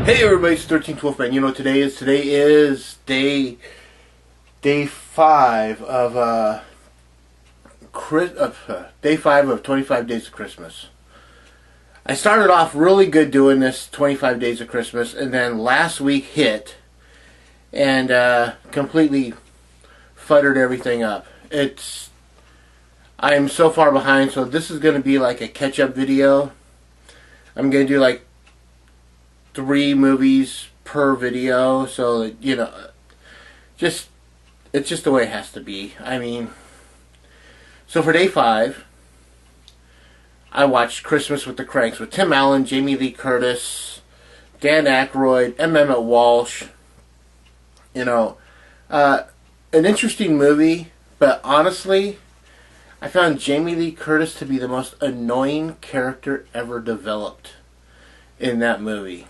Hey everybody, it's 1312 Man. You know what today is? Today is day 5 of day 5 of 25 Days of Christmas. I started off really good doing this 25 Days of Christmas, and then last week hit and completely futtered everything up. I'm so far behind, so this is going to be like a catch-up video. I'm going to do like 3 movies per video, so that, you know, it's just the way it has to be. I mean, so for day 5, I watched Christmas with the Cranks with Tim Allen, Jamie Lee Curtis, Dan Aykroyd, and Emmett Walsh. You know, an interesting movie, but honestly, I found Jamie Lee Curtis to be the most annoying character ever developed in that movie.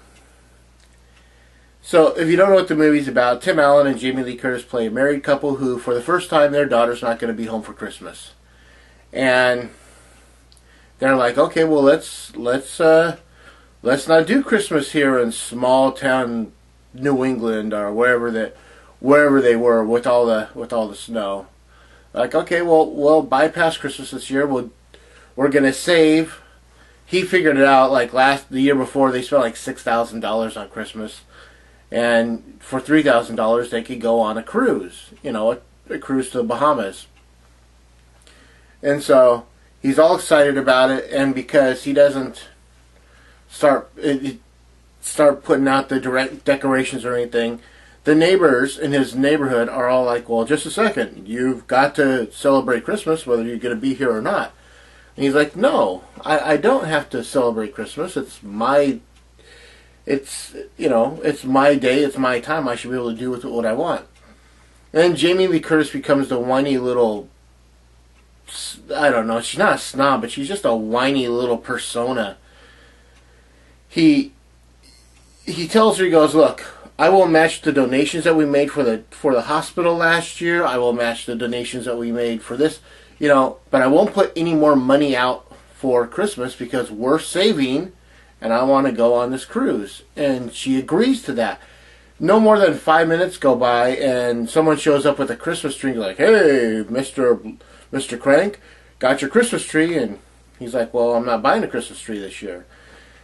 So, if you don't know what the movie's about, Tim Allen and Jamie Lee Curtis play a married couple who, for the first time, their daughter's not going to be home for Christmas. And they're like, okay, well, let's not do Christmas here in small town New England or wherever they were with all the snow. Like, okay, well, we'll bypass Christmas this year. We're going to save. He figured it out. Like the year before, they spent like $6,000 on Christmas. And for $3,000, they could go on a cruise, you know, a cruise to the Bahamas. And so he's all excited about it, and because he doesn't start putting out the direct decorations or anything, the neighbors in his neighborhood are all like, well, just a second, you've got to celebrate Christmas whether you're going to be here or not. And he's like, no, I don't have to celebrate Christmas. It's my day, it's my time. I should be able to do with it what I want. And then Jamie Lee Curtis becomes the whiny little, I don't know, she's not a snob, but she's just a whiny little persona. He tells her, he goes, look, I will match the donations that we made for the hospital last year. I will match the donations that we made for this, you know, but I won't put any more money out for Christmas because we're saving and I want to go on this cruise. And she agrees to that. No more than 5 minutes go by and someone shows up with a Christmas tree like, hey, Mr. Crank, got your Christmas tree? And he's like, well, I'm not buying a Christmas tree this year.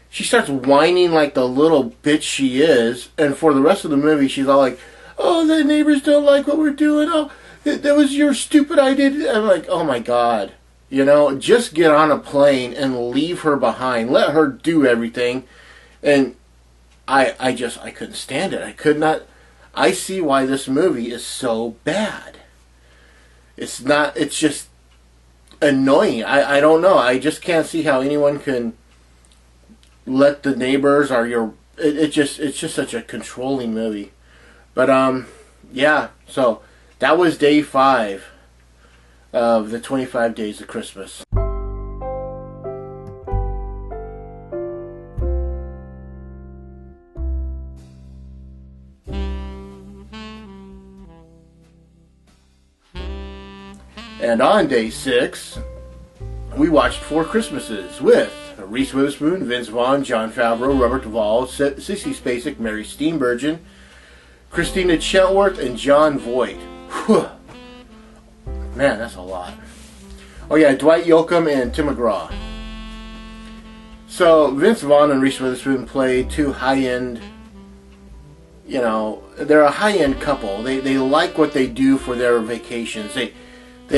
She starts whining like the little bitch she is, and for the rest of the movie she's all like, oh, the neighbors don't like what we're doing, oh, that was your stupid idea. I'm like, oh my god. You know, just get on a plane and leave her behind. Let her do everything. And I couldn't stand it. I could not. I see why this movie is so bad. It's just annoying. I don't know. I just can't see how anyone can let the neighbors or it's just such a controlling movie. But yeah, so that was day 5 of the 25 Days of Christmas. And on day 6, we watched 4 Christmases with Reese Witherspoon, Vince Vaughn, Jon Favreau, Robert Duvall, Sissy Spacek, Mary Steenburgen, Christina Chenoweth, and Jon Voight. Whew. Man, that's a lot. Oh yeah, Dwight Yoakam and Tim McGraw. So Vince Vaughn and Reese Witherspoon play 2 high-end, you know, they're a high-end couple. They like what they do for their vacations. They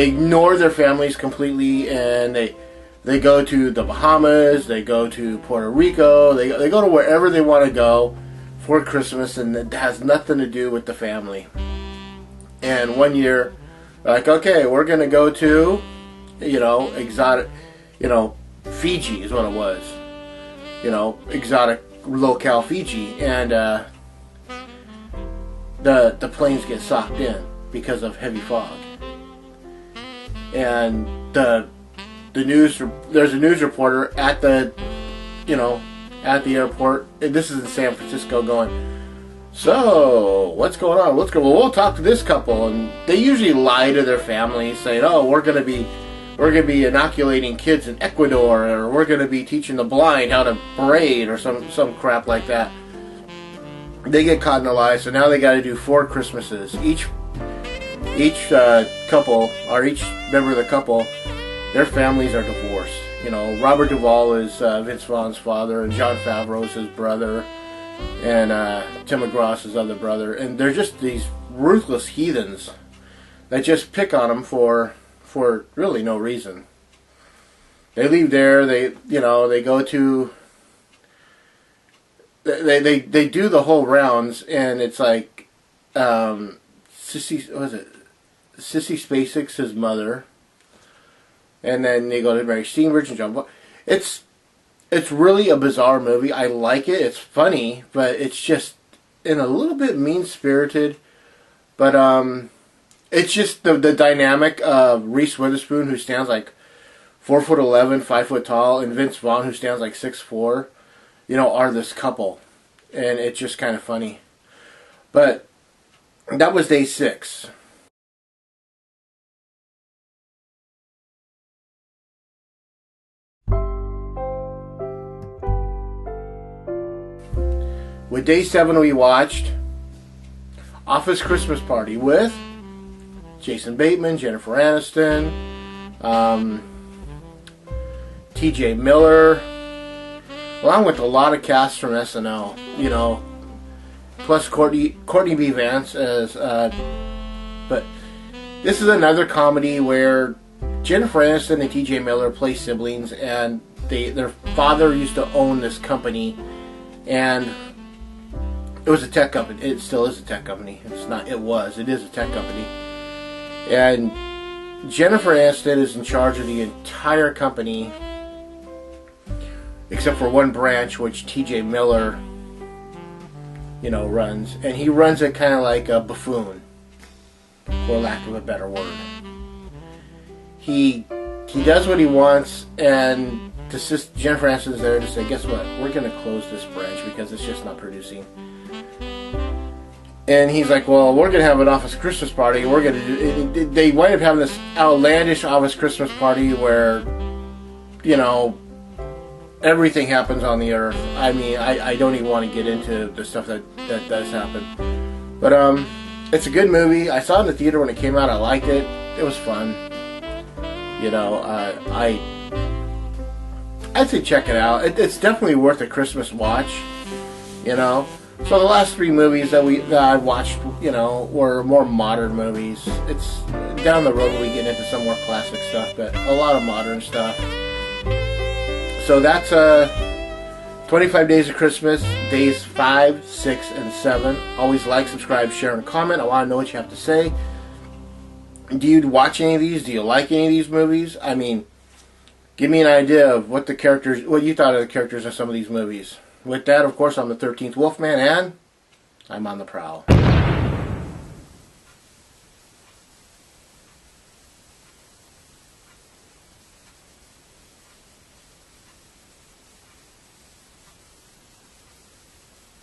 ignore their families completely, and they go to the Bahamas, they go to Puerto Rico, they go to wherever they want to go for Christmas, and it has nothing to do with the family. And one year, like, okay, we're going to go to, you know, exotic, you know, Fiji is what it was. You know, exotic locale Fiji. And the planes get socked in because of heavy fog. And there's a news reporter at the airport, and this is in San Francisco, going, so what's going on? Well, we'll talk to this couple, and they usually lie to their families, saying, oh, we're gonna be inoculating kids in Ecuador, or we're gonna be teaching the blind how to braid, or some crap like that. they get caught in a lie, so now they got to do 4 Christmases. Each couple, or each member of the couple, their families are divorced. You know, Robert Duvall is Vince Vaughn's father, and Jon Favreau is his brother, and Tim McGraw is his other brother, and they're just these ruthless heathens that just pick on him for really no reason. They leave there. They go to. They do the whole rounds, and it's like, Sissy Spacek's his mother, and then they go to Mary Steenburgen and John. It's really a bizarre movie. I like it. It's funny, but it's just in a little bit mean spirited. But it's just the dynamic of Reese Witherspoon, who stands like 4'11", 5 foot tall, and Vince Vaughn, who stands like 6'4", are this couple. And it's just kind of funny. But that was day 6. With day 7, we watched Office Christmas Party with Jason Bateman, Jennifer Aniston, T.J. Miller, along with a lot of cast from SNL, plus Courtney B. Vance as. But this is another comedy where Jennifer Aniston and T.J. Miller play siblings, and their father used to own this company, and it was a tech company. It still is a tech company. It's not. It was. It is a tech company, and Jennifer Aniston is in charge of the entire company, except for one branch, which T.J. Miller, runs. And he runs it kind of like a buffoon, for lack of a better word. He does what he wants, and Jennifer Aniston's there to say, guess what? We're going to close this branch because it's just not producing. And he's like, well, we're going to have an office Christmas party. We're going to do... They wind up having this outlandish office Christmas party where, everything happens on the earth. I mean, I don't even want to get into the stuff that does happen. But it's a good movie. I saw it in the theater when it came out. I liked it. It was fun. I'd say check it out. It's definitely worth a Christmas watch. So the last 3 movies that I watched, were more modern movies. It's down the road we get into some more classic stuff, but a lot of modern stuff. So that's 25 Days of Christmas, days 5, 6, and 7. Always like, subscribe, share, and comment. I want to know what you have to say. Do you watch any of these? Do you like any of these movies? I mean, give me an idea of what you thought of the characters in some of these movies. With that, of course, I'm the 13th Wolfman, and I'm on the prowl.